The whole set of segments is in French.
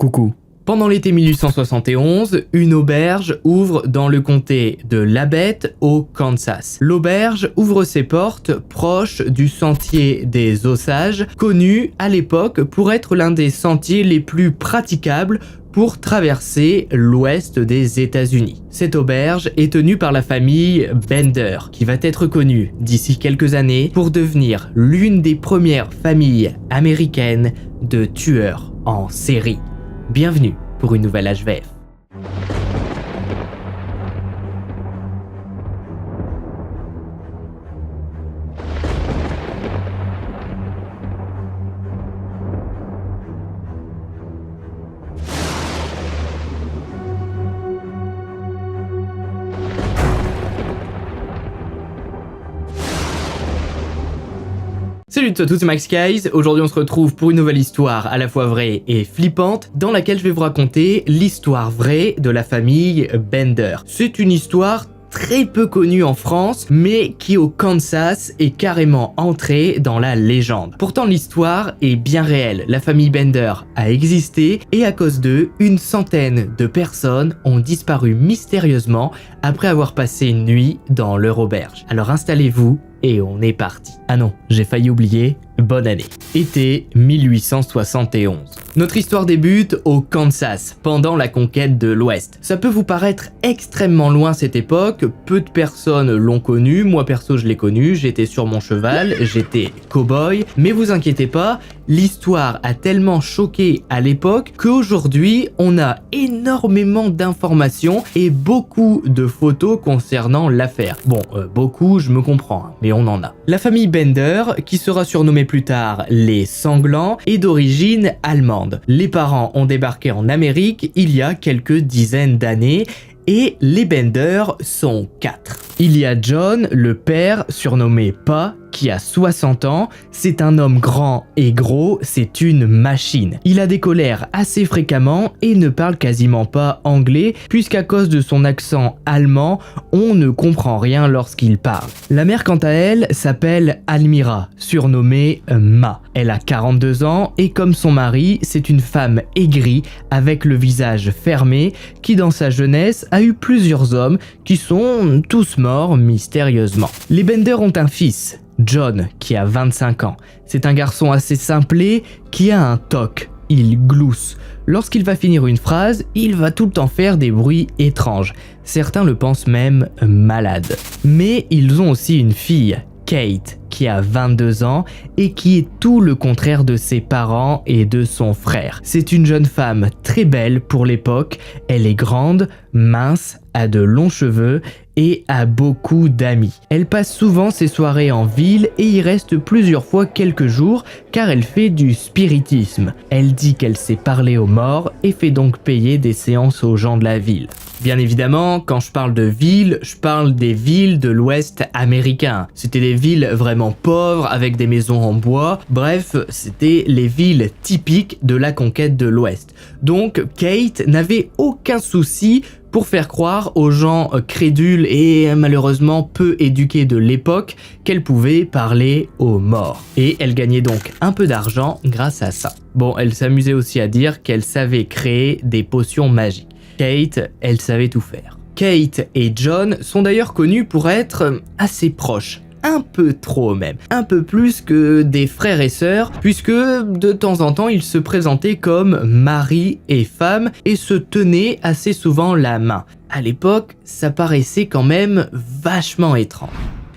Coucou. Pendant l'été 1871, une auberge ouvre dans le comté de Labette au Kansas. L'auberge ouvre ses portes proche du sentier des Osages, connu à l'époque pour être l'un des sentiers les plus praticables pour traverser l'ouest des États-Unis. Cette auberge est tenue par la famille Bender, qui va être connue d'ici quelques années pour devenir l'une des premières familles américaines de tueurs en série. Bienvenue pour une nouvelle HVF. Salut à tous, c'est Max Guys. Aujourd'hui on se retrouve pour une nouvelle histoire à la fois vraie et flippante dans laquelle je vais vous raconter l'histoire vraie de la famille Bender. C'est une histoire très peu connue en France, mais qui au Kansas est carrément entrée dans la légende. Pourtant l'histoire est bien réelle, la famille Bender a existé et à cause d'eux, une centaine de personnes ont disparu mystérieusement après avoir passé une nuit dans leur auberge. Alors installez-vous et on est parti. Ah non, j'ai failli oublier, bonne année. Été 1871. Notre histoire débute au Kansas, pendant la conquête de l'Ouest. Ça peut vous paraître extrêmement loin cette époque, peu de personnes l'ont connu, moi perso je l'ai connu, j'étais sur mon cheval, j'étais cow-boy, mais vous inquiétez pas, l'histoire a tellement choqué à l'époque qu'aujourd'hui on a énormément d'informations et beaucoup de photos concernant l'affaire. Bon, beaucoup, je me comprends, hein, mais on en a. La famille Bender, qui sera surnommée plus tard les Sanglants, est d'origine allemande. Les parents ont débarqué en Amérique il y a quelques dizaines d'années et les Bender sont 4. Il y a John, le père, surnommé Pa, qui a 60 ans, c'est un homme grand et gros, c'est une machine. Il a des colères assez fréquemment et ne parle quasiment pas anglais, puisqu'à cause de son accent allemand, on ne comprend rien lorsqu'il parle. La mère quant à elle s'appelle Almira, surnommée Ma. Elle a 42 ans et comme son mari, c'est une femme aigrie avec le visage fermé qui dans sa jeunesse a eu plusieurs hommes qui sont tous morts mystérieusement. Les Bender ont un fils, John, qui a 25 ans. C'est un garçon assez simplé qui a un toc. Il glousse. Lorsqu'il va finir une phrase, il va tout le temps faire des bruits étranges. Certains le pensent même malade. Mais ils ont aussi une fille, Kate, qui a 22 ans et qui est tout le contraire de ses parents et de son frère. C'est une jeune femme très belle pour l'époque, elle est grande, mince, a de longs cheveux et a beaucoup d'amis. Elle passe souvent ses soirées en ville et y reste plusieurs fois quelques jours car elle fait du spiritisme. Elle dit qu'elle sait parler aux morts et fait donc payer des séances aux gens de la ville. Bien évidemment, quand je parle de ville, je parle des villes de l'Ouest américain. C'était des villes vraiment pauvres avec des maisons en bois. Bref, c'était les villes typiques de la conquête de l'Ouest. Donc Kate n'avait aucun souci pour faire croire aux gens crédules et malheureusement peu éduqués de l'époque qu'elle pouvait parler aux morts. Et elle gagnait donc un peu d'argent grâce à ça. Bon, elle s'amusait aussi à dire qu'elle savait créer des potions magiques. Kate, elle savait tout faire. Kate et John sont d'ailleurs connus pour être assez proches. Un peu trop même, un peu plus que des frères et sœurs, puisque de temps en temps ils se présentaient comme mari et femme et se tenaient assez souvent la main. À l'époque, ça paraissait quand même vachement étrange.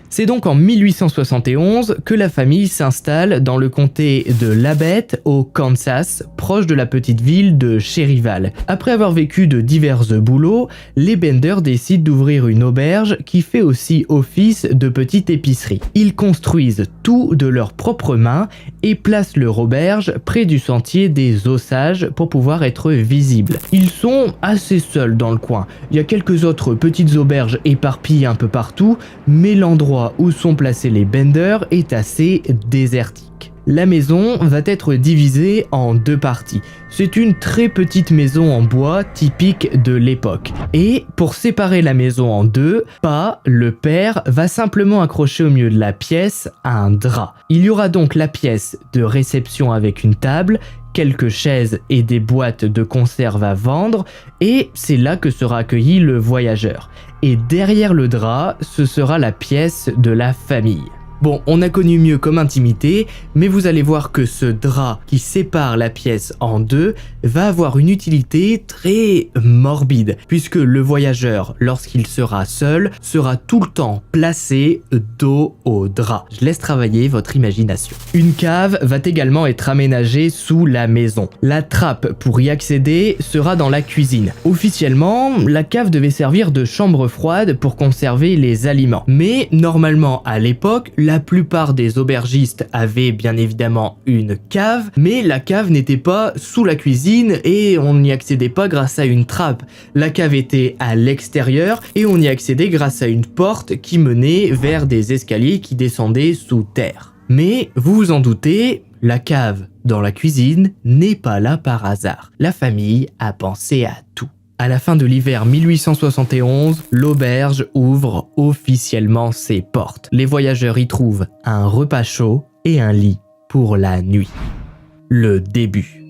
C'est donc en 1871 que la famille s'installe dans le comté de Labette au Kansas, proche de la petite ville de Cherryvale. Après avoir vécu de divers boulots, les Bender décident d'ouvrir une auberge qui fait aussi office de petite épicerie. Ils construisent tout de leurs propres mains et placent leur auberge près du sentier des Osages pour pouvoir être visibles. Ils sont assez seuls dans le coin. Il y a quelques autres petites auberges éparpillées un peu partout, mais l'endroit où sont placés les Bender est assez désertique. La maison va être divisée en deux parties. C'est une très petite maison en bois typique de l'époque. Et pour séparer la maison en deux, Pa, le père, va simplement accrocher au milieu de la pièce un drap. Il y aura donc la pièce de réception avec une table, quelques chaises et des boîtes de conserve à vendre, et c'est là que sera accueilli le voyageur. Et derrière le drap, ce sera la pièce de la famille. Bon, on a connu mieux comme intimité, mais vous allez voir que ce drap qui sépare la pièce en deux va avoir une utilité très morbide, puisque le voyageur, lorsqu'il sera seul, sera tout le temps placé dos au drap. Je laisse travailler votre imagination. Une cave va également être aménagée sous la maison. La trappe pour y accéder sera dans la cuisine. Officiellement, la cave devait servir de chambre froide pour conserver les aliments. Mais normalement, à l'époque, la plupart des aubergistes avaient bien évidemment une cave, mais la cave n'était pas sous la cuisine et on n'y accédait pas grâce à une trappe. La cave était à l'extérieur et on y accédait grâce à une porte qui menait vers des escaliers qui descendaient sous terre. Mais vous vous en doutez, la cave dans la cuisine n'est pas là par hasard. La famille a pensé à tout. À la fin de l'hiver 1871, l'auberge ouvre officiellement ses portes. Les voyageurs y trouvent un repas chaud et un lit pour la nuit. Le début.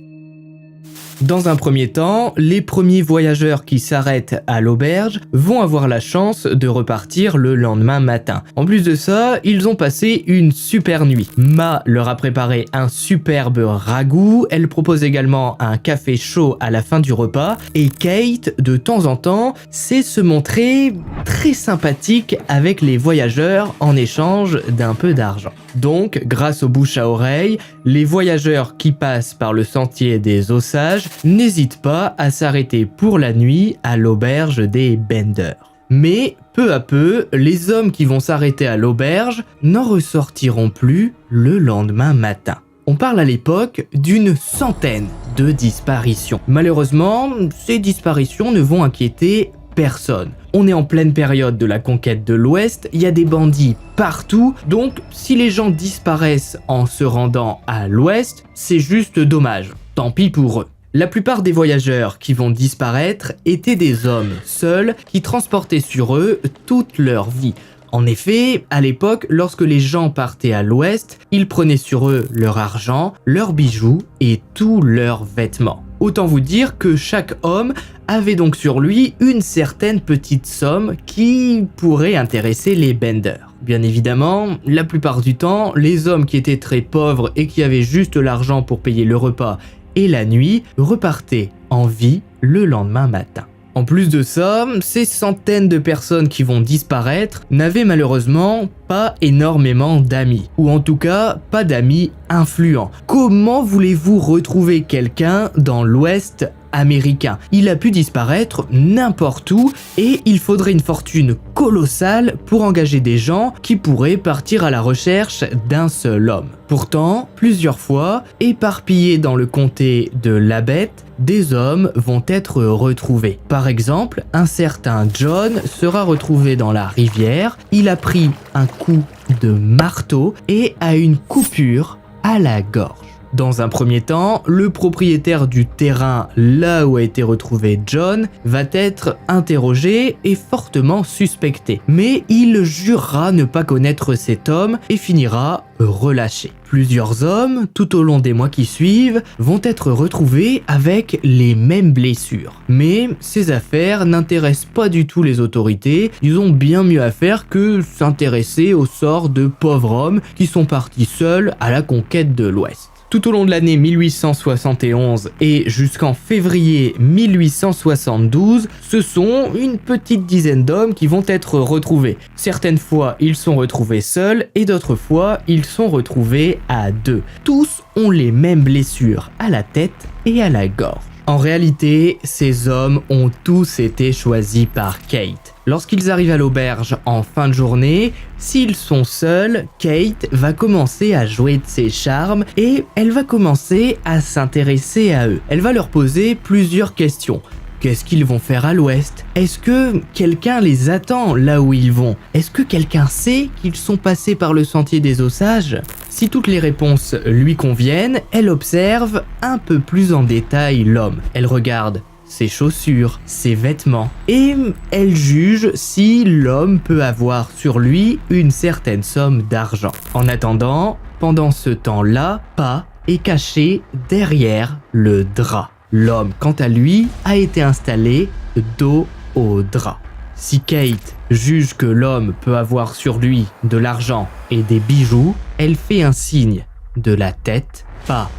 Dans un premier temps, les premiers voyageurs qui s'arrêtent à l'auberge vont avoir la chance de repartir le lendemain matin. En plus de ça, ils ont passé une super nuit. Ma leur a préparé un superbe ragoût, elle propose également un café chaud à la fin du repas, et Kate, de temps en temps, sait se montrer très sympathique avec les voyageurs en échange d'un peu d'argent. Donc, grâce aux bouche à oreille, les voyageurs qui passent par le sentier des Osages n'hésitent pas à s'arrêter pour la nuit à l'auberge des Bender. Mais peu à peu, les hommes qui vont s'arrêter à l'auberge n'en ressortiront plus le lendemain matin. On parle à l'époque d'une centaine de disparitions. Malheureusement, ces disparitions ne vont inquiéter personne. On est en pleine période de la conquête de l'Ouest, il y a des bandits partout, donc si les gens disparaissent en se rendant à l'Ouest, c'est juste dommage, tant pis pour eux. La plupart des voyageurs qui vont disparaître étaient des hommes seuls qui transportaient sur eux toute leur vie. En effet, à l'époque, lorsque les gens partaient à l'Ouest, ils prenaient sur eux leur argent, leurs bijoux et tous leurs vêtements. Autant vous dire que chaque homme avait donc sur lui une certaine petite somme qui pourrait intéresser les Bender. Bien évidemment, la plupart du temps, les hommes qui étaient très pauvres et qui avaient juste l'argent pour payer le repas et la nuit repartaient en vie le lendemain matin. En plus de ça, ces centaines de personnes qui vont disparaître n'avaient malheureusement pas énormément d'amis, ou en tout cas pas d'amis influents. Comment voulez-vous retrouver quelqu'un dans l'Ouest américain? Il a pu disparaître n'importe où et il faudrait une fortune colossale pour engager des gens qui pourraient partir à la recherche d'un seul homme. Pourtant, plusieurs fois, éparpillés dans le comté de Labette, des hommes vont être retrouvés. Par exemple, un certain John sera retrouvé dans la rivière, il a pris un coup de marteau et a une coupure à la gorge. Dans un premier temps, le propriétaire du terrain là où a été retrouvé John va être interrogé et fortement suspecté. Mais il jurera ne pas connaître cet homme et finira relâché. Plusieurs hommes, tout au long des mois qui suivent, vont être retrouvés avec les mêmes blessures. Mais ces affaires n'intéressent pas du tout les autorités, ils ont bien mieux à faire que s'intéresser au sort de pauvres hommes qui sont partis seuls à la conquête de l'Ouest. Tout au long de l'année 1871 et jusqu'en février 1872, ce sont une petite dizaine d'hommes qui vont être retrouvés. Certaines fois, ils sont retrouvés seuls et d'autres fois, ils sont retrouvés à deux. Tous ont les mêmes blessures à la tête et à la gorge. En réalité, ces hommes ont tous été choisis par Kate. Lorsqu'ils arrivent à l'auberge en fin de journée, s'ils sont seuls, Kate va commencer à jouer de ses charmes et elle va commencer à s'intéresser à eux. Elle va leur poser plusieurs questions. Qu'est-ce qu'ils vont faire à l'ouest? Est-ce que quelqu'un les attend là où ils vont? Est-ce que quelqu'un sait qu'ils sont passés par le sentier des Osages? Si toutes les réponses lui conviennent, elle observe un peu plus en détail l'homme. Elle regarde ses chaussures, ses vêtements, et elle juge si l'homme peut avoir sur lui une certaine somme d'argent. En attendant, pendant ce temps-là, Pa, est caché derrière le drap. L'homme, quant à lui, a été installé dos au drap. Si Kate juge que l'homme peut avoir sur lui de l'argent et des bijoux, elle fait un signe de la tête. Pa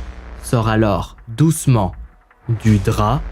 sort alors doucement du drap,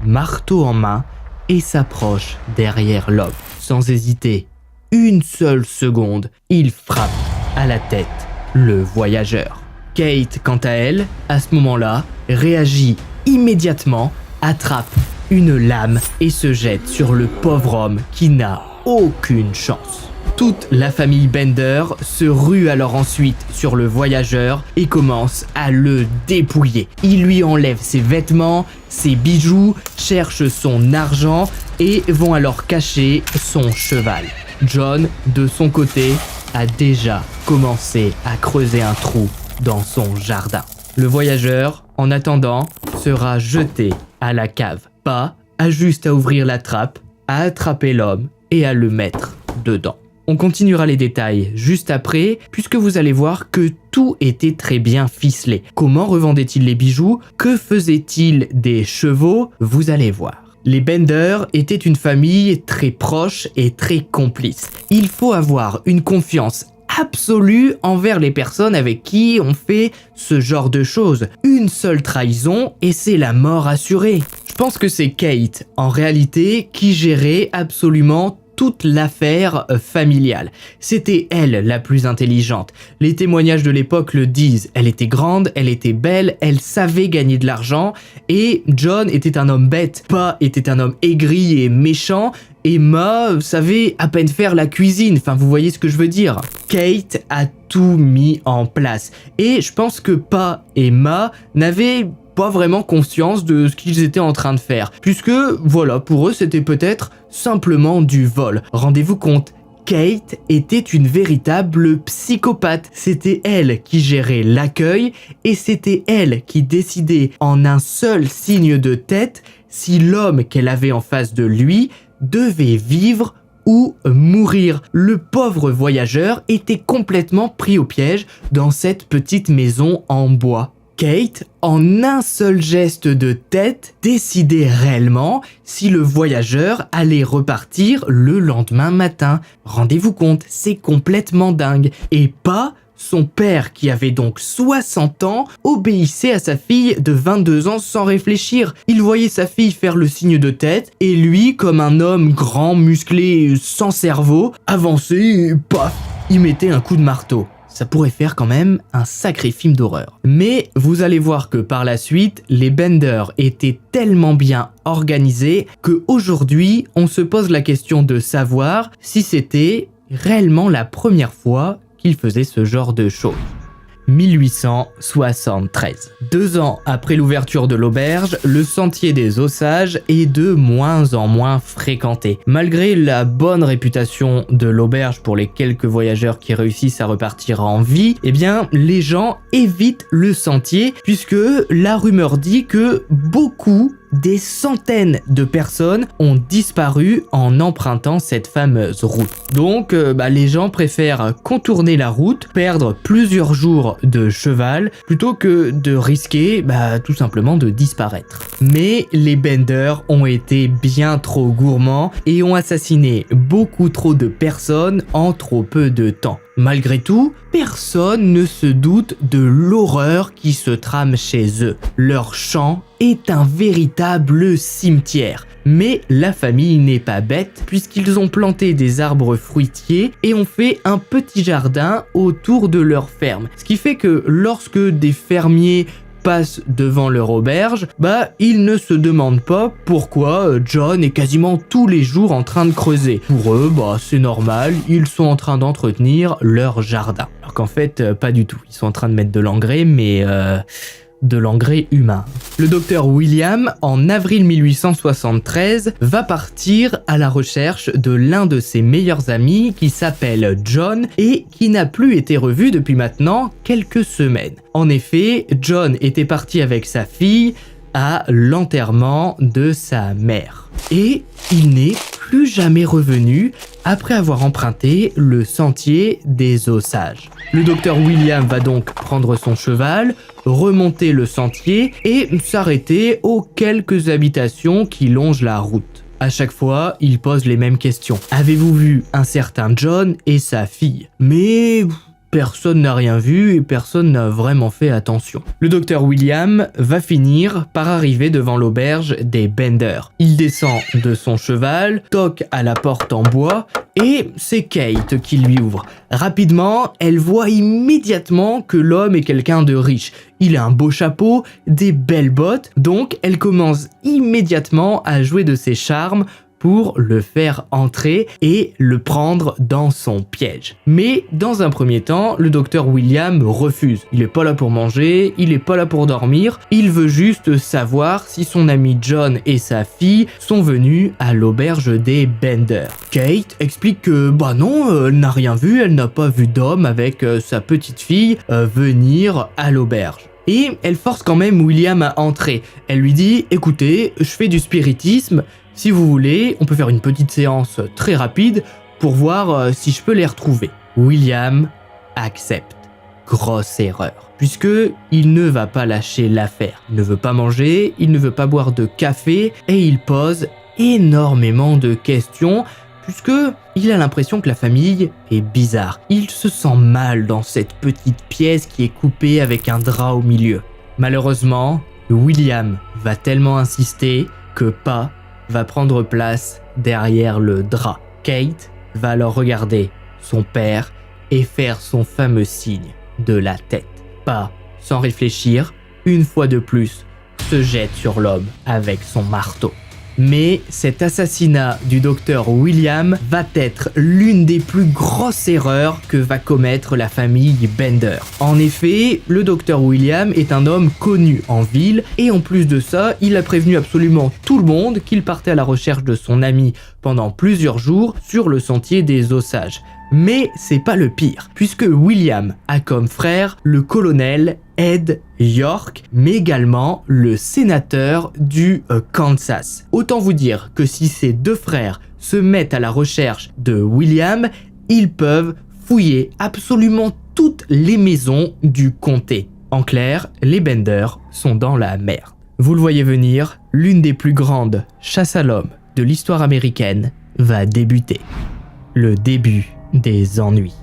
marteau en main, et s'approche derrière l'homme. Sans hésiter une seule seconde, il frappe à la tête le voyageur. Kate, quant à elle, à ce moment-là, réagit immédiatement, attrape une lame et se jette sur le pauvre homme qui n'a aucune chance. Toute la famille Bender se rue alors ensuite sur le voyageur et commence à le dépouiller. Il lui enlève ses vêtements, ses bijoux, cherche son argent et vont alors cacher son cheval. John, de son côté, a déjà commencé à creuser un trou dans son jardin. Le voyageur, en attendant, sera jeté à la cave. Pa a juste à ouvrir la trappe, à attraper l'homme et à le mettre dedans. On continuera les détails juste après, puisque vous allez voir que tout était très bien ficelé. Comment revendait-il les bijoux? Que faisait-il des chevaux? Vous allez voir. Les Bender étaient une famille très proche et très complice. Il faut avoir une confiance absolue envers les personnes avec qui on fait ce genre de choses. Une seule trahison et c'est la mort assurée. Je pense que c'est Kate, en réalité, qui gérait absolument toute l'affaire familiale. C'était elle la plus intelligente. Les témoignages de l'époque le disent. Elle était grande, elle était belle, elle savait gagner de l'argent et John était un homme bête. Pa était un homme aigri et méchant et Ma savait à peine faire la cuisine. Enfin, vous voyez ce que je veux dire. Kate a tout mis en place et je pense que Pa et Ma n'avaient pas vraiment conscience de ce qu'ils étaient en train de faire, puisque voilà, pour eux c'était peut-être simplement du vol. Rendez-vous compte, Kate était une véritable psychopathe. C'était elle qui gérait l'accueil et c'était elle qui décidait en un seul signe de tête si l'homme qu'elle avait en face de lui devait vivre ou mourir. Le pauvre voyageur était complètement pris au piège dans cette petite maison en bois. Kate, en un seul geste de tête, décidait réellement si le voyageur allait repartir le lendemain matin. Rendez-vous compte, c'est complètement dingue. Et pas son père, qui avait donc 60 ans, obéissait à sa fille de 22 ans sans réfléchir. Il voyait sa fille faire le signe de tête et lui, comme un homme grand, musclé, sans cerveau, avançait et paf, il mettait un coup de marteau. Ça pourrait faire quand même un sacré film d'horreur. Mais vous allez voir que par la suite, les Bender étaient tellement bien organisés qu'aujourd'hui, on se pose la question de savoir si c'était réellement la première fois qu'ils faisaient ce genre de choses. 1873. 2 ans après l'ouverture de l'auberge, le sentier des Ossages est de moins en moins fréquenté. Malgré la bonne réputation de l'auberge pour les quelques voyageurs qui réussissent à repartir en vie, eh bien, les gens évitent le sentier puisque la rumeur dit que des centaines de personnes ont disparu en empruntant cette fameuse route. Donc, les gens préfèrent contourner la route, perdre plusieurs jours de cheval, plutôt que de risquer tout simplement de disparaître. Mais les Bender ont été bien trop gourmands et ont assassiné beaucoup trop de personnes en trop peu de temps. Malgré tout, personne ne se doute de l'horreur qui se trame chez eux. Leur champ est un véritable cimetière. Mais la famille n'est pas bête puisqu'ils ont planté des arbres fruitiers et ont fait un petit jardin autour de leur ferme. Ce qui fait que lorsque des fermiers passent devant leur auberge, ils ne se demandent pas pourquoi John est quasiment tous les jours en train de creuser. Pour eux, c'est normal, ils sont en train d'entretenir leur jardin. Alors qu'en fait, pas du tout. Ils sont en train de mettre de l'engrais, mais de l'engrais humain. Le docteur William, en avril 1873, va partir à la recherche de l'un de ses meilleurs amis qui s'appelle John et qui n'a plus été revu depuis maintenant quelques semaines. En effet, John était parti avec sa fille à l'enterrement de sa mère. Et il n'est plus jamais revenu après avoir emprunté le sentier des Osages. Le docteur William va donc prendre son cheval, remonter le sentier et s'arrêter aux quelques habitations qui longent la route. À chaque fois, il pose les mêmes questions. Avez-vous vu un certain John et sa fille? Mais personne n'a rien vu et personne n'a vraiment fait attention. Le docteur William va finir par arriver devant l'auberge des Bender. Il descend de son cheval, toque à la porte en bois et c'est Kate qui lui ouvre. Rapidement, elle voit immédiatement que l'homme est quelqu'un de riche. Il a un beau chapeau, des belles bottes, donc elle commence immédiatement à jouer de ses charmes pour le faire entrer et le prendre dans son piège. Mais dans un premier temps, le docteur William refuse. Il est pas là pour manger, il est pas là pour dormir, il veut juste savoir si son ami John et sa fille sont venus à l'auberge des Bender. Kate explique que non, elle n'a rien vu, elle n'a pas vu d'homme avec sa petite fille venir à l'auberge. Et elle force quand même William à entrer. Elle lui dit « Écoutez, je fais du spiritisme, si vous voulez, on peut faire une petite séance très rapide pour voir si je peux les retrouver. » William accepte. Grosse erreur, puisque il ne va pas lâcher l'affaire. Il ne veut pas manger, il ne veut pas boire de café et il pose énormément de questions puisque il a l'impression que la famille est bizarre. Il se sent mal dans cette petite pièce qui est coupée avec un drap au milieu. Malheureusement, William va tellement insister que Pa va prendre place derrière le drap. Kate va alors regarder son père et faire son fameux signe de la tête. Pa, sans réfléchir, une fois de plus, se jette sur l'homme avec son marteau. Mais cet assassinat du docteur William va être l'une des plus grosses erreurs que va commettre la famille Bender. En effet, le docteur William est un homme connu en ville et en plus de ça, il a prévenu absolument tout le monde qu'il partait à la recherche de son ami pendant plusieurs jours sur le sentier des Osages. Mais c'est pas le pire, puisque William a comme frère le colonel Ed York, mais également le sénateur du Kansas. Autant vous dire que si ces deux frères se mettent à la recherche de William, ils peuvent fouiller absolument toutes les maisons du comté. En clair, les Bender sont dans la merde. Vous le voyez venir, l'une des plus grandes chasses à l'homme de l'histoire américaine va débuter. Le début des ennuis.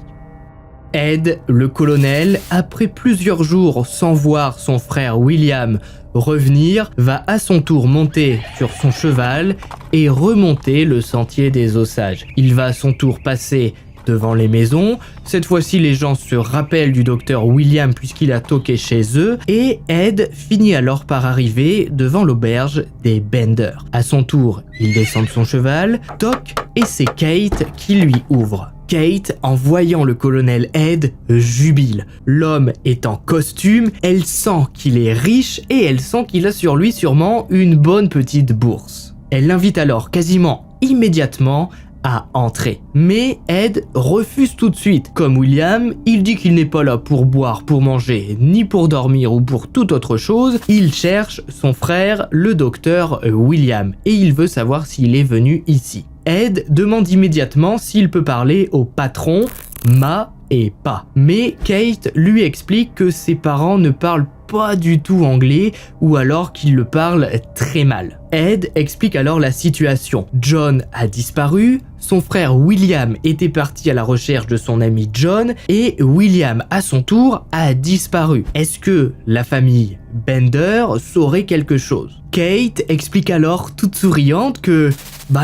Ed, le colonel, après plusieurs jours sans voir son frère William revenir, va à son tour monter sur son cheval et remonter le sentier des Osages. Il va à son tour passer devant les maisons. Cette fois-ci, les gens se rappellent du docteur William puisqu'il a toqué chez eux et Ed finit alors par arriver devant l'auberge des Bender. À son tour, il descend de son cheval, toque et c'est Kate qui lui ouvre. Kate, en voyant le colonel Ed, jubile. L'homme est en costume, elle sent qu'il est riche et elle sent qu'il a sur lui sûrement une bonne petite bourse. Elle l'invite alors quasiment immédiatement à entrer. Mais Ed refuse tout de suite. Comme William, il dit qu'il n'est pas là pour boire, pour manger, ni pour dormir ou pour toute autre chose. Il cherche son frère, le docteur William, et il veut savoir s'il est venu ici. Ed demande immédiatement s'il peut parler au patron, Ma et Pa. Mais Kate lui explique que ses parents ne parlent pas du tout anglais ou alors qu'ils le parlent très mal. Ed explique alors la situation. John a disparu, son frère William était parti à la recherche de son ami John et William à son tour a disparu. Est-ce que la famille Bender saurait quelque chose? Kate explique alors toute souriante que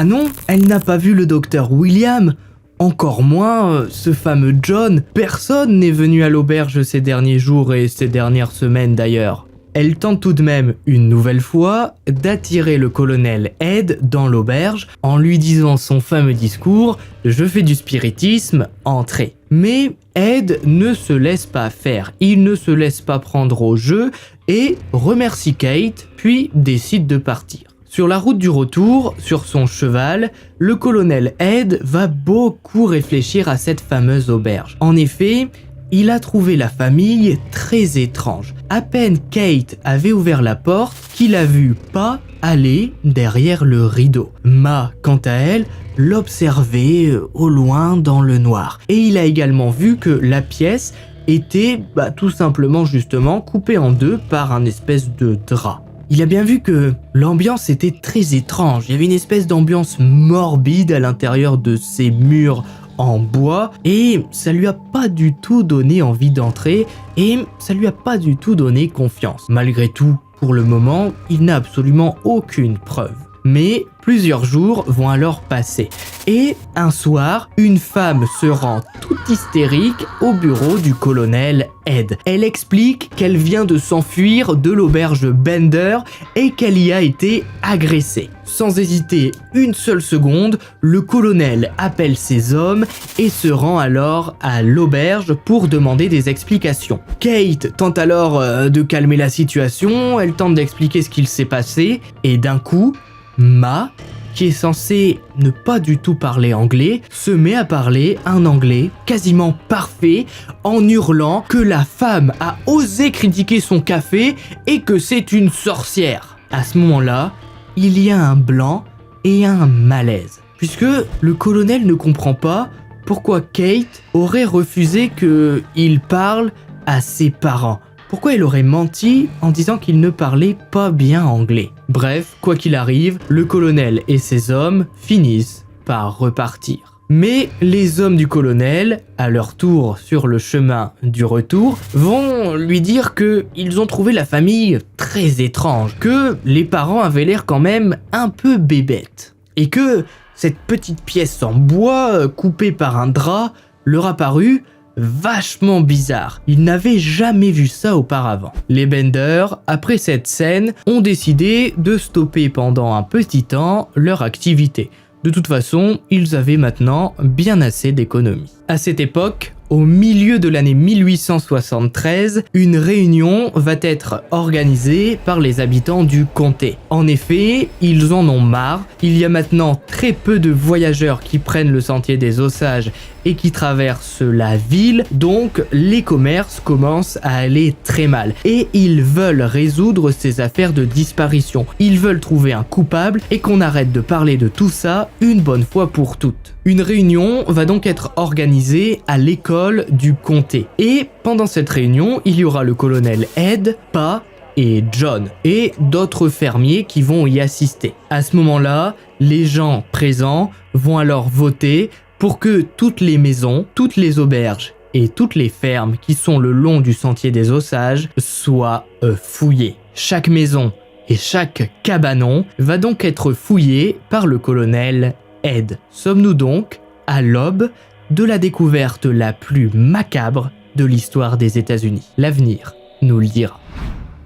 non, elle n'a pas vu le docteur William. Encore moins ce fameux John. Personne n'est venu à l'auberge ces derniers jours et ces dernières semaines d'ailleurs. Elle tente tout de même une nouvelle fois d'attirer le colonel Ed dans l'auberge en lui disant son fameux discours « Je fais du spiritisme, entrez ». Mais Ed ne se laisse pas faire, il ne se laisse pas prendre au jeu et remercie Kate puis décide de partir. Sur la route du retour, sur son cheval, le colonel Ed va beaucoup réfléchir à cette fameuse auberge. En effet, il a trouvé la famille très étrange. À peine Kate avait ouvert la porte qu'il a vu Pa aller derrière le rideau. Ma, quant à elle, l'observait au loin dans le noir. Et il a également vu que la pièce était tout simplement justement coupée en deux par un espèce de drap. Il a bien vu que l'ambiance était très étrange. Il y avait une espèce d'ambiance morbide à l'intérieur de ces murs en bois et ça lui a pas du tout donné envie d'entrer et ça lui a pas du tout donné confiance. Malgré tout, pour le moment, il n'a absolument aucune preuve. Mais plusieurs jours vont alors passer. Et un soir, une femme se rend toute hystérique au bureau du colonel Ed. Elle explique qu'elle vient de s'enfuir de l'auberge Bender et qu'elle y a été agressée. Sans hésiter une seule seconde, le colonel appelle ses hommes et se rend alors à l'auberge pour demander des explications. Kate tente alors de calmer la situation, elle tente d'expliquer ce qu'il s'est passé et d'un coup, Ma, qui est censée ne pas du tout parler anglais, se met à parler un anglais quasiment parfait en hurlant que la femme a osé critiquer son café et que c'est une sorcière. À ce moment-là, il y a un blanc et un malaise, puisque le colonel ne comprend pas pourquoi Kate aurait refusé qu'il parle à ses parents. Pourquoi il aurait menti en disant qu'il ne parlait pas bien anglais? Bref, quoi qu'il arrive, le colonel et ses hommes finissent par repartir. Mais les hommes du colonel, à leur tour sur le chemin du retour, vont lui dire qu'ils ont trouvé la famille très étrange, que les parents avaient l'air quand même un peu bébêtes, et que cette petite pièce en bois coupée par un drap leur a paru vachement bizarre. Ils n'avaient jamais vu ça auparavant. Les Bender, après cette scène, ont décidé de stopper pendant un petit temps leur activité. De toute façon, ils avaient maintenant bien assez d'économies. À cette époque, au milieu de l'année 1873, une réunion va être organisée par les habitants du comté. En effet, ils en ont marre. Il y a maintenant très peu de voyageurs qui prennent le sentier des Osages et qui traversent la ville, donc les commerces commencent à aller très mal. Et ils veulent résoudre ces affaires de disparition. Ils veulent trouver un coupable et qu'on arrête de parler de tout ça une bonne fois pour toutes. Une réunion va donc être organisée à l'école du comté. Et pendant cette réunion, il y aura le colonel Ed, Pa et John, et d'autres fermiers qui vont y assister. À ce moment-là, les gens présents vont alors voter pour que toutes les maisons, toutes les auberges et toutes les fermes qui sont le long du sentier des Osages soient fouillées. Chaque maison et chaque cabanon va donc être fouillé par le colonel Ed. Sommes-nous donc à l'aube de la découverte la plus macabre de l'histoire des États-Unis? L'avenir nous le dira.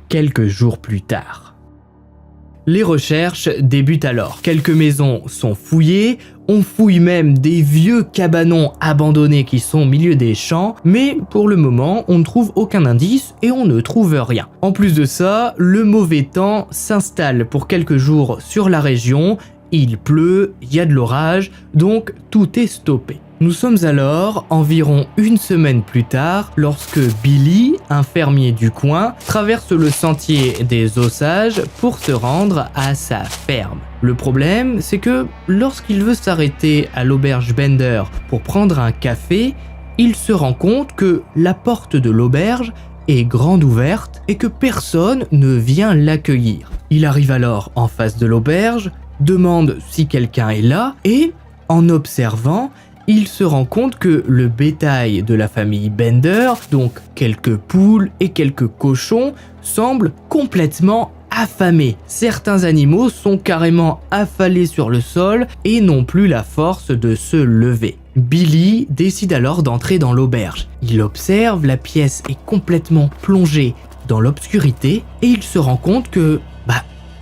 Quelques jours plus tard. Les recherches débutent alors. Quelques maisons sont fouillées, on fouille même des vieux cabanons abandonnés qui sont au milieu des champs, mais pour le moment, on ne trouve aucun indice et on ne trouve rien. En plus de ça, le mauvais temps s'installe pour quelques jours sur la région. Il pleut, il y a de l'orage, donc tout est stoppé. Nous sommes alors environ une semaine plus tard lorsque Billy, un fermier du coin, traverse le sentier des Osages pour se rendre à sa ferme. Le problème, c'est que lorsqu'il veut s'arrêter à l'auberge Bender pour prendre un café, il se rend compte que la porte de l'auberge est grande ouverte et que personne ne vient l'accueillir. Il arrive alors en face de l'auberge, demande si quelqu'un est là et, en observant, il se rend compte que le bétail de la famille Bender, donc quelques poules et quelques cochons, semble complètement affamé. Certains animaux sont carrément affalés sur le sol et n'ont plus la force de se lever. Billy décide alors d'entrer dans l'auberge. Il observe, la pièce est complètement plongée dans l'obscurité et il se rend compte que,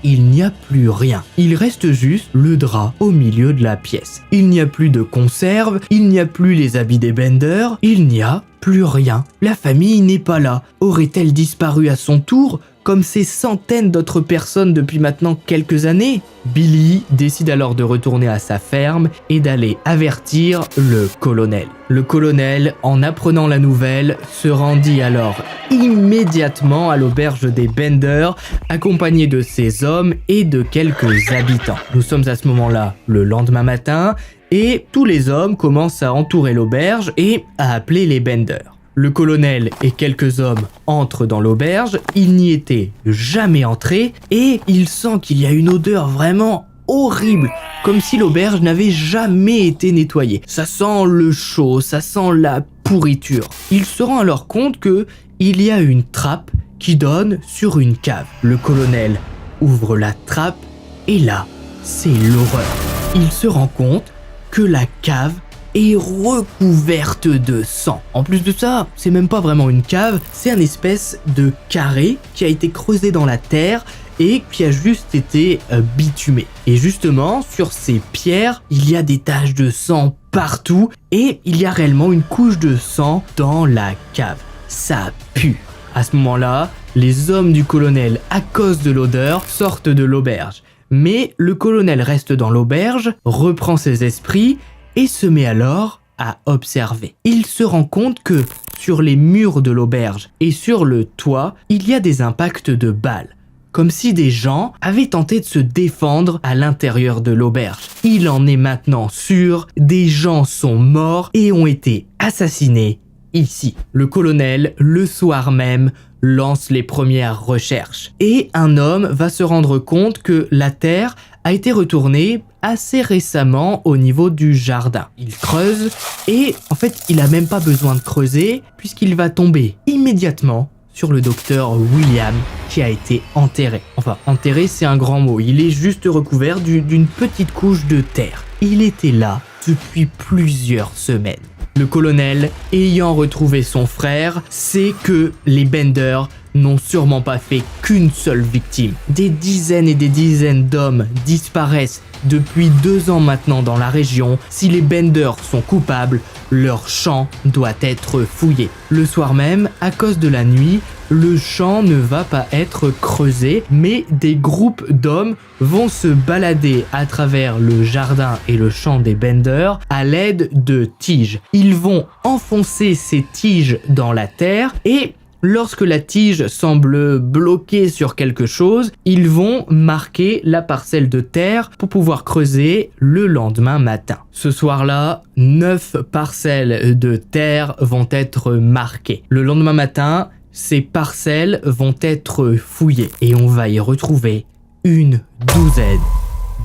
il n'y a plus rien. Il reste juste le drap au milieu de la pièce. Il n'y a plus de conserve, il n'y a plus les habits des Bender, il n'y a plus rien. La famille n'est pas là. Aurait-elle disparu à son tour, comme ces centaines d'autres personnes depuis maintenant quelques années? Billy décide alors de retourner à sa ferme et d'aller avertir le colonel. Le colonel, en apprenant la nouvelle, se rendit alors immédiatement à l'auberge des Bender, accompagné de ses hommes et de quelques habitants. Nous sommes à ce moment-là le lendemain matin, et tous les hommes commencent à entourer l'auberge et à appeler les Bender. Le colonel et quelques hommes entrent dans l'auberge, il n'y était jamais entré et il sent qu'il y a une odeur vraiment horrible, comme si l'auberge n'avait jamais été nettoyée. Ça sent le chaud, ça sent la pourriture. Il se rend alors compte que il y a une trappe qui donne sur une cave. Le colonel ouvre la trappe et là, c'est l'horreur. Il se rend compte que la cave est recouverte de sang. En plus de ça, c'est même pas vraiment une cave, c'est un espèce de carré qui a été creusé dans la terre et qui a juste été bitumé. Et justement, sur ces pierres, il y a des taches de sang partout et il y a réellement une couche de sang dans la cave. Ça pue. À ce moment-là, les hommes du colonel, à cause de l'odeur, sortent de l'auberge. Mais le colonel reste dans l'auberge, reprend ses esprits et se met alors à observer. Il se rend compte que sur les murs de l'auberge et sur le toit, il y a des impacts de balles, comme si des gens avaient tenté de se défendre à l'intérieur de l'auberge. Il en est maintenant sûr, des gens sont morts et ont été assassinés ici. Le colonel, le soir même, lance les premières recherches et un homme va se rendre compte que la terre a été retournée assez récemment au niveau du jardin. Il creuse et en fait il a même pas besoin de creuser puisqu'il va tomber immédiatement sur le docteur William qui a été enterré. Enfin enterré c'est un grand mot, il est juste recouvert d'une petite couche de terre. Il était là depuis plusieurs semaines. Le colonel, ayant retrouvé son frère, sait que les Bender n'ont sûrement pas fait qu'une seule victime. Des dizaines et des dizaines d'hommes disparaissent depuis 2 ans maintenant dans la région. Si les Bender sont coupables, leur champ doit être fouillé. Le soir même, à cause de la nuit, le champ ne va pas être creusé, mais des groupes d'hommes vont se balader à travers le jardin et le champ des Bender à l'aide de tiges. Ils vont enfoncer ces tiges dans la terre et lorsque la tige semble bloquée sur quelque chose, ils vont marquer la parcelle de terre pour pouvoir creuser le lendemain matin. Ce soir-là, 9 parcelles de terre vont être marquées. Le lendemain matin, ces parcelles vont être fouillées et on va y retrouver une douzaine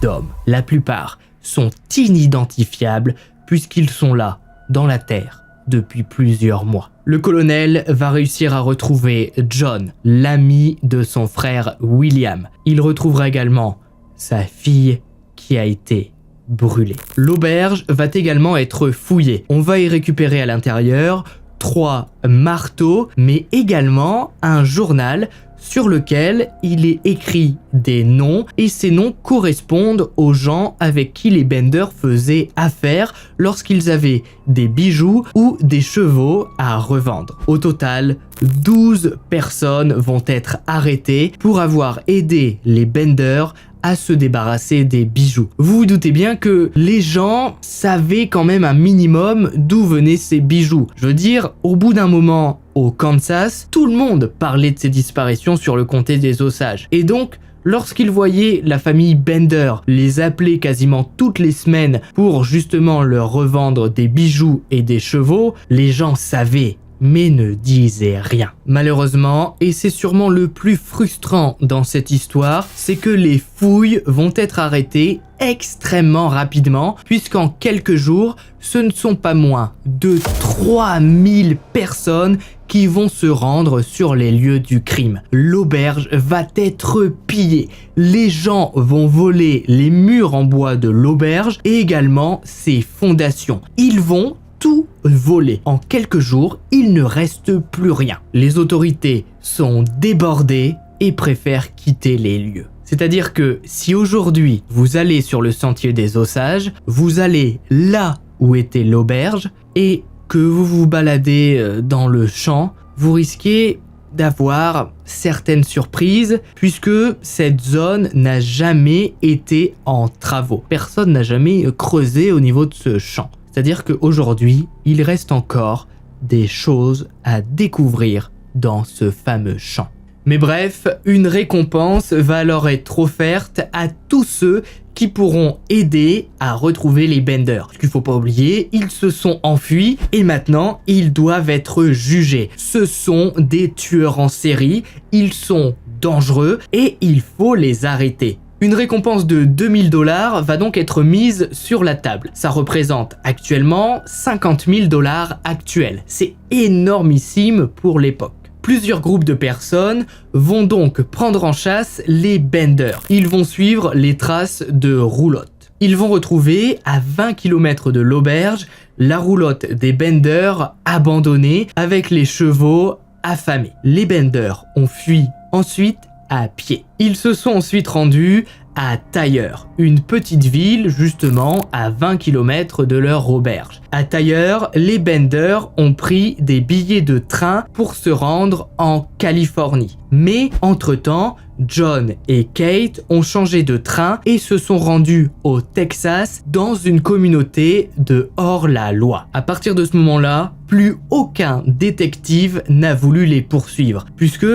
d'hommes. La plupart sont inidentifiables puisqu'ils sont là, dans la terre, depuis plusieurs mois. Le colonel va réussir à retrouver John, l'ami de son frère William. Il retrouvera également sa fille qui a été brûlée. L'auberge va également être fouillée. On va y récupérer à l'intérieur 3 marteaux, mais également un journal sur lequel il est écrit des noms et ces noms correspondent aux gens avec qui les Bender faisaient affaire lorsqu'ils avaient des bijoux ou des chevaux à revendre. Au total, 12 personnes vont être arrêtées pour avoir aidé les Bender à se débarrasser des bijoux. Vous vous doutez bien que les gens savaient quand même un minimum d'où venaient ces bijoux. Je veux dire, au bout d'un moment, au Kansas, tout le monde parlait de ces disparitions sur le comté des Osages. Et donc, lorsqu'ils voyaient la famille Bender les appeler quasiment toutes les semaines pour justement leur revendre des bijoux et des chevaux, les gens savaient mais ne disaient rien. Malheureusement, et c'est sûrement le plus frustrant dans cette histoire, c'est que les fouilles vont être arrêtées extrêmement rapidement, puisqu'en quelques jours, ce ne sont pas moins de 3000 personnes qui vont se rendre sur les lieux du crime. L'auberge va être pillée. Les gens vont voler les murs en bois de l'auberge et également ses fondations. Ils vont tout volé. En quelques jours, il ne reste plus rien. Les autorités sont débordées et préfèrent quitter les lieux. C'est-à-dire que si aujourd'hui vous allez sur le sentier des Osages, vous allez là où était l'auberge et que vous vous baladez dans le champ, vous risquez d'avoir certaines surprises puisque cette zone n'a jamais été en travaux. Personne n'a jamais creusé au niveau de ce champ. C'est-à-dire qu'aujourd'hui, il reste encore des choses à découvrir dans ce fameux champ. Mais bref, une récompense va alors être offerte à tous ceux qui pourront aider à retrouver les Benders. Ce qu'il faut pas oublier, ils se sont enfuis et maintenant ils doivent être jugés. Ce sont des tueurs en série, ils sont dangereux et il faut les arrêter. Une récompense de 2000 $ va donc être mise sur la table. Ça représente actuellement 50 000 $ actuels. C'est énormissime pour l'époque. Plusieurs groupes de personnes vont donc prendre en chasse les Benders. Ils vont suivre les traces de roulotte. Ils vont retrouver à 20 km de l'auberge la roulotte des Benders abandonnée avec les chevaux affamés. Les Benders ont fui ensuite à pied. Ils se sont ensuite rendus à Tyre, une petite ville justement à 20 km de leur auberge. À Tyre, les Benders ont pris des billets de train pour se rendre en Californie. Mais entre-temps, John et Kate ont changé de train et se sont rendus au Texas dans une communauté de hors-la-loi. À partir de ce moment-là, plus aucun détective n'a voulu les poursuivre, puisque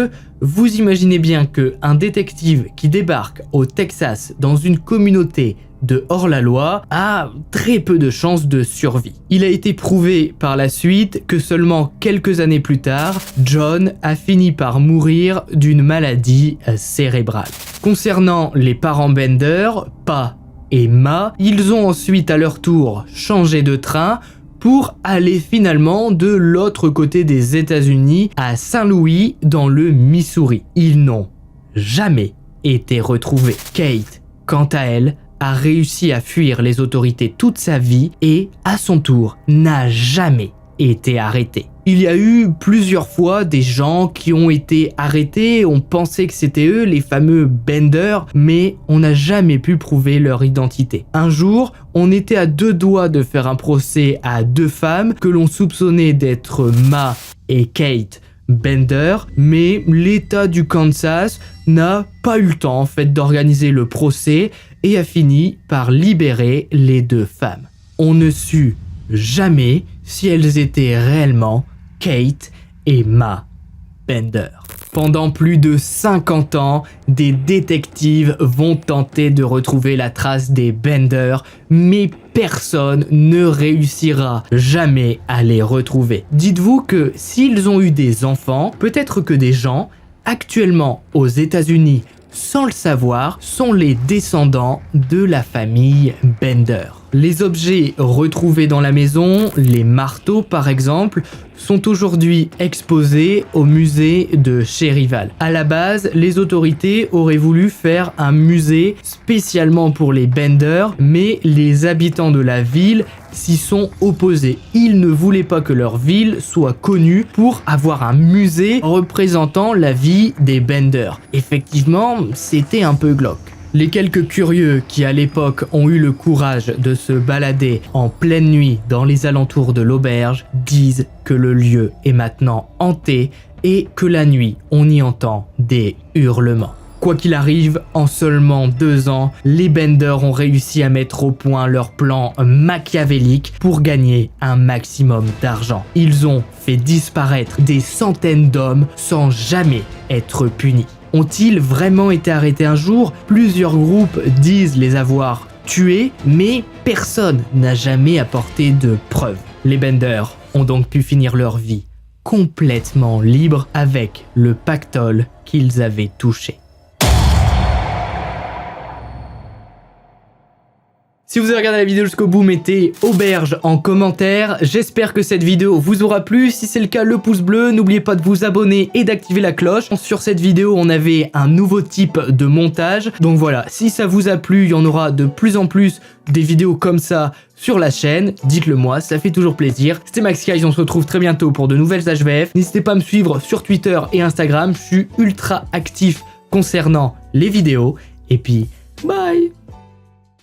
vous imaginez bien qu'un détective qui débarque au Texas dans une communauté de hors-la-loi a très peu de chances de survie. Il a été prouvé par la suite que seulement quelques années plus tard, John a fini par mourir d'une maladie cérébrale. Concernant les parents Bender, Pa et Ma, ils ont ensuite à leur tour changé de train pour aller finalement de l'autre côté des États-Unis à Saint-Louis dans le Missouri. Ils n'ont jamais été retrouvés. Kate, quant à elle, a réussi à fuir les autorités toute sa vie et, à son tour, n'a jamais été arrêtée. Il y a eu plusieurs fois des gens qui ont été arrêtés, on pensait que c'était eux, les fameux Benders, mais on n'a jamais pu prouver leur identité. Un jour, on était à deux doigts de faire un procès à deux femmes que l'on soupçonnait d'être Ma et Kate Bender, mais l'État du Kansas n'a pas eu le temps en fait d'organiser le procès et a fini par libérer les deux femmes. On ne sut jamais si elles étaient réellement Kate et Ma Bender. Pendant plus de 50 ans, des détectives vont tenter de retrouver la trace des Bender, mais personne ne réussira jamais à les retrouver. Dites-vous que s'ils ont eu des enfants, peut-être que des gens, actuellement aux États-Unis, sans le savoir, sont les descendants de la famille Bender. Les objets retrouvés dans la maison, les marteaux par exemple, sont aujourd'hui exposés au musée de Cherryvale. À la base, les autorités auraient voulu faire un musée spécialement pour les Bender, mais les habitants de la ville s'y sont opposés. Ils ne voulaient pas que leur ville soit connue pour avoir un musée représentant la vie des Bender. Effectivement, c'était un peu glauque. Les quelques curieux qui à l'époque ont eu le courage de se balader en pleine nuit dans les alentours de l'auberge disent que le lieu est maintenant hanté et que la nuit on y entend des hurlements. Quoi qu'il arrive, en seulement 2 ans, les Bender ont réussi à mettre au point leur plan machiavélique pour gagner un maximum d'argent. Ils ont fait disparaître des centaines d'hommes sans jamais être punis. Ont-ils vraiment été arrêtés un jour? Plusieurs groupes disent les avoir tués, mais personne n'a jamais apporté de preuves. Les Bender ont donc pu finir leur vie complètement libres avec le pactole qu'ils avaient touché. Si vous avez regardé la vidéo jusqu'au bout, mettez auberge en commentaire. J'espère que cette vidéo vous aura plu. Si c'est le cas, le pouce bleu. N'oubliez pas de vous abonner et d'activer la cloche. Sur cette vidéo, on avait un nouveau type de montage. Donc voilà, si ça vous a plu, il y en aura de plus en plus des vidéos comme ça sur la chaîne. Dites-le moi, ça fait toujours plaisir. C'était MaxKeyes, on se retrouve très bientôt pour de nouvelles HVF. N'hésitez pas à me suivre sur Twitter et Instagram. Je suis ultra actif concernant les vidéos. Et puis, bye!